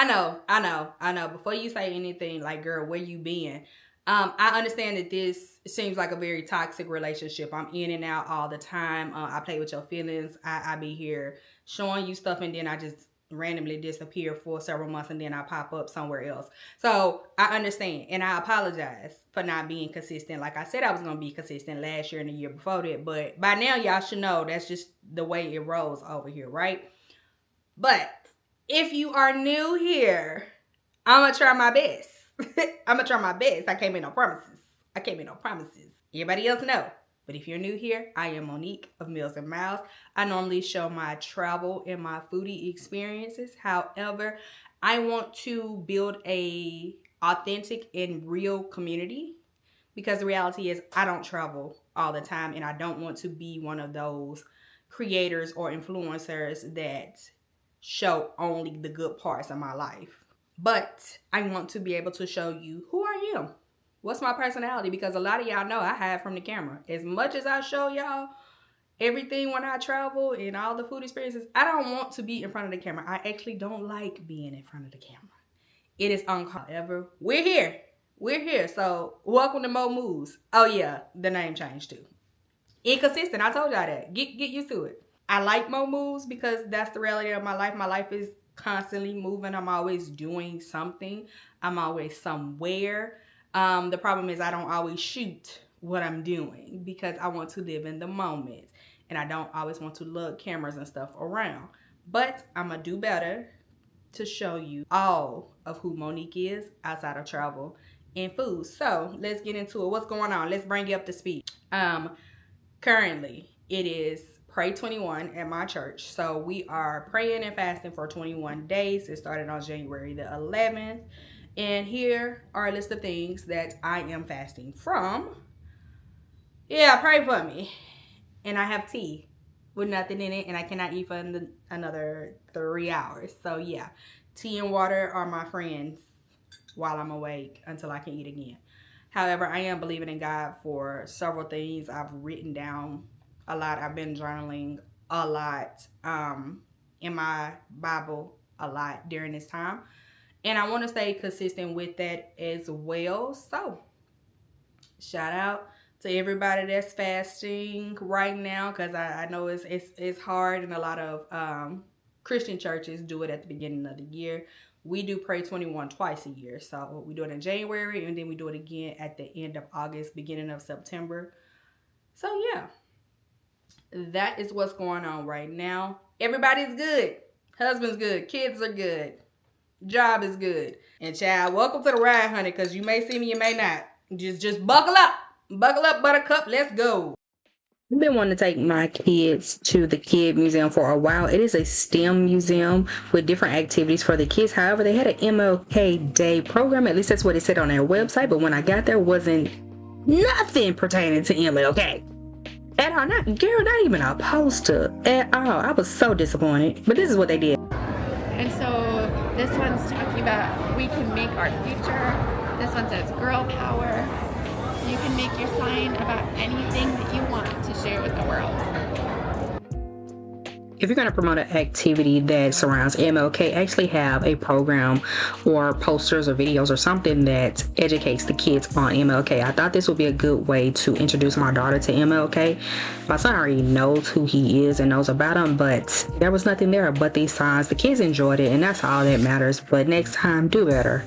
I know. Before you say anything, like, girl, where you been? I understand that this seems like a very toxic relationship. I'm in and out all the time. I play with your feelings. I be here showing you stuff, and then I just randomly disappear for several months, and then I pop up somewhere else. So I understand, and I apologize for not being consistent. Like I said, I was gonna be consistent last year and the year before that, but by now y'all should know that's just the way it rolls over here, right? But if you are new here, I'm gonna try my best. I'm gonna try my best. I can't make no promises. Everybody else know. But if you're new here, I am Monique of Meals and Miles. I normally show my travel and my foodie experiences. However, I want to build a authentic and real community, because the reality is I don't travel all the time, and I don't want to be one of those creators or influencers that show only the good parts of my life. But I want to be able to show you who I am. What's my personality? Because a lot of y'all know I hide from the camera. As much as I show y'all everything when I travel and all the food experiences, I don't want to be in front of the camera. I actually don't like being in front of the camera. It is uncomfortable. However, we're here. We're here. So welcome to Mo Moves. Oh yeah, the name changed too. Inconsistent. I told y'all that. Get used to it. I like Mo Moves because that's the reality of my life. My life is constantly moving. I'm always doing something. I'm always somewhere. The problem is I don't always shoot what I'm doing because I want to live in the moment, and I don't always want to lug cameras and stuff around. But I'm gonna do better to show you all of who Monique is outside of travel and food. So let's get into it. What's going on? Let's bring you up to speed. Currently it is Pray 21 at my church. So we are praying and fasting for 21 days. It started on January the 11th. And here are a list of things that I am fasting from. Yeah, pray for me. And I have tea with nothing in it, and I cannot eat for another 3 hours. So yeah, tea and water are my friends while I'm awake until I can eat again. However, I am believing in God for several things. I've written down a lot. I've been journaling a lot in my Bible a lot during this time. And I want to stay consistent with that as well. So shout out to everybody that's fasting right now, because I know it's hard, and a lot of Christian churches do it at the beginning of the year. We do Pray 21 twice a year. So we do it in January, and then we do it again at the end of August, beginning of September. So yeah, that is what's going on right now. Everybody's good. Husband's good. Kids are good. Job is good. And child, welcome to the ride, honey, because you may see me, you may not. Just buckle up. Buckle up, buttercup. Let's go. I've been wanting to take my kids to the Kid Museum for a while. It is a STEM museum with different activities for the kids. However, they had an MLK Day program. At least that's what it said on their website. But when I got there, wasn't nothing pertaining to MLK. At all. Not even a poster at all. I was so disappointed. But this is what they did. And so this one's talking about we can make our future. This one says girl power. You can make your sign about anything that you want to share with the world. If you're going to promote an activity that surrounds MLK, actually have a program or posters or videos or something that educates the kids on MLK. I thought this would be a good way to introduce my daughter to MLK. My son already knows who he is and knows about him, but there was nothing there but these signs. The kids enjoyed it, and that's all that matters. But next time, do better.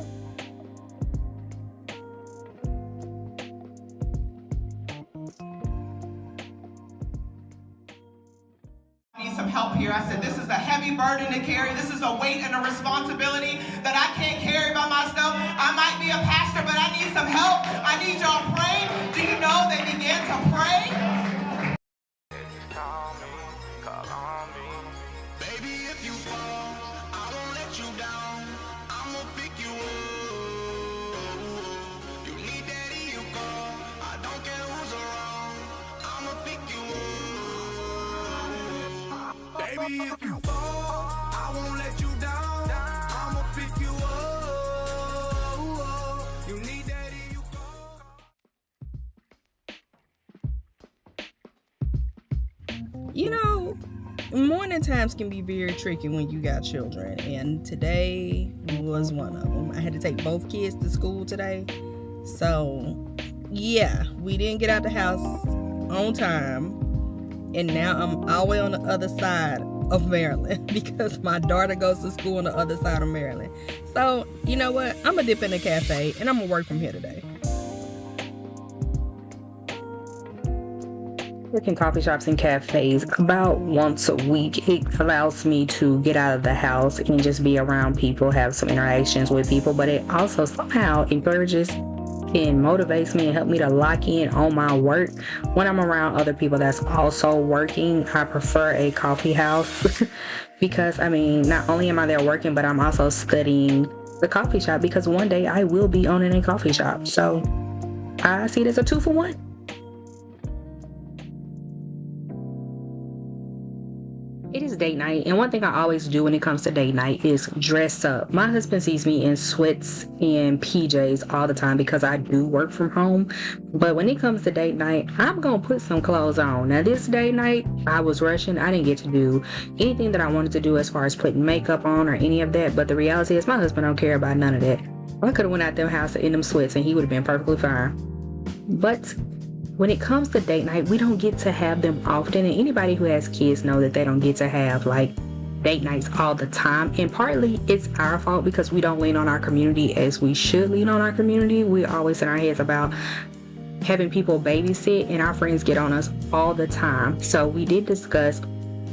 Some help here. I said, this is a heavy burden to carry. This is a weight and a responsibility that I can't carry by myself. I might be a pastor, but I need some help. I need y'all praying. Do you know they began to pray? Baby, if you fall, I won't let you down. I'm gonna pick you up. You need daddy, you call. I don't care who's around. I'm gonna pick you up. Baby, if you fall, I won't let you down. I'ma pick you up. You need daddy, you call. You know, morning times can be very tricky when you got children, and today was one of them. I had to take both kids to school today, so yeah, we didn't get out the house on time, and now I'm all the way on the other side of Maryland because my daughter goes to school on the other side of Maryland. So you know what, I'm gonna dip in the cafe and I'm gonna work from here today. Work in coffee shops and cafes about once a week. It allows me to get out of the house and just be around people, have some interactions with people, but it also somehow encourages and motivates me and help me to lock in on my work. When I'm around other people that's also working, I prefer a coffee house because not only am I there working, but I'm also studying the coffee shop because one day I will be owning a coffee shop. So I see it as a 2-for-1. It is date night, and one thing I always do when it comes to date night is dress up. My husband sees me in sweats and PJs all the time because I do work from home. But when it comes to date night, I'm going to put some clothes on. Now this date night, I was rushing. I didn't get to do anything that I wanted to do as far as putting makeup on or any of that. But the reality is my husband don't care about none of that. I could have went out their house in them sweats and he would have been perfectly fine. But when it comes to date night, we don't get to have them often, and anybody who has kids know that they don't get to have date nights all the time, and partly it's our fault because we don't lean on our community as we should lean on our community. We always in our heads about having people babysit, and our friends get on us all the time. So we did discuss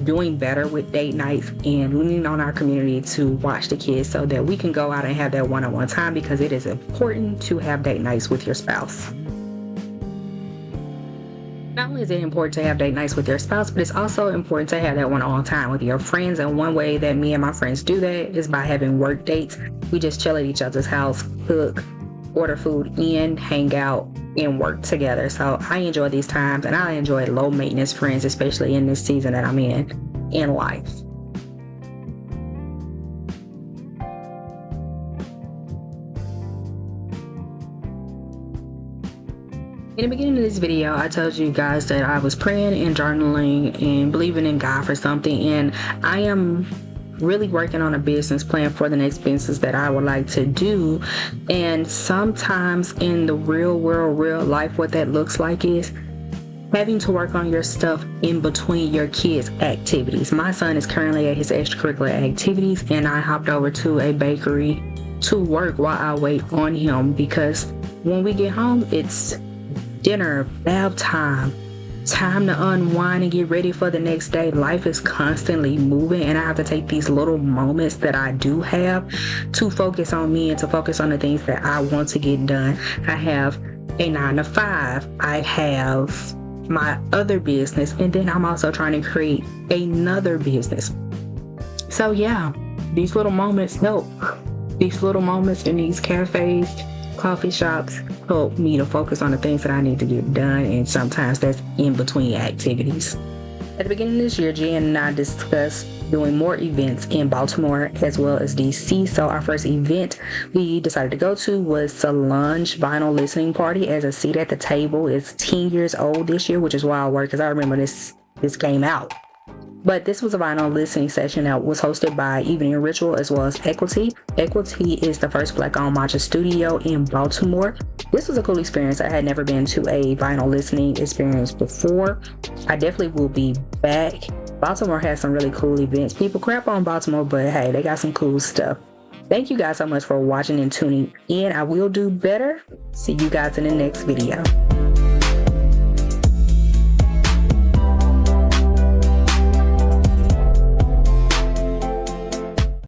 doing better with date nights and leaning on our community to watch the kids so that we can go out and have that one-on-one time, because it is important to have date nights with your spouse. Not only is it important to have date nights with your spouse, but it's also important to have that one-on-one time with your friends. And one way that me and my friends do that is by having work dates. We just chill at each other's house, cook, order food in, hang out, and work together. So I enjoy these times, and I enjoy low-maintenance friends, especially in this season that I'm in life. In the beginning of this video, I told you guys that I was praying and journaling and believing in God for something, and I am really working on a business plan for the next business that I would like to do. And sometimes in the real world, real life, what that looks like is having to work on your stuff in between your kids' activities. My son is currently at his extracurricular activities, and I hopped over to a bakery to work while I wait on him, because when we get home, it's dinner, bath time to unwind and get ready for the next day. Life is constantly moving, and I have to take these little moments that I do have to focus on me and to focus on the things that I want to get done. I have a 9-to-5. I have my other business, and then I'm also trying to create another business. So yeah, these little moments help. These little moments in these cafes, coffee shops help me to focus on the things that I need to get done, and sometimes that's in between activities. At the beginning of this year, Jen and I discussed doing more events in Baltimore as well as DC. So our first event we decided to go to was Solange Vinyl Listening Party. As a seat at the table is 10 years old this year, which is wild work because I remember this came out. But this was a vinyl listening session that was hosted by Evening Ritual as well as Equity. Equity is the first Black-owned matcha studio in Baltimore. This was a cool experience. I had never been to a vinyl listening experience before. I definitely will be back. Baltimore has some really cool events. People crap on Baltimore, but hey, they got some cool stuff. Thank you guys so much for watching and tuning in. I will do better. See you guys in the next video.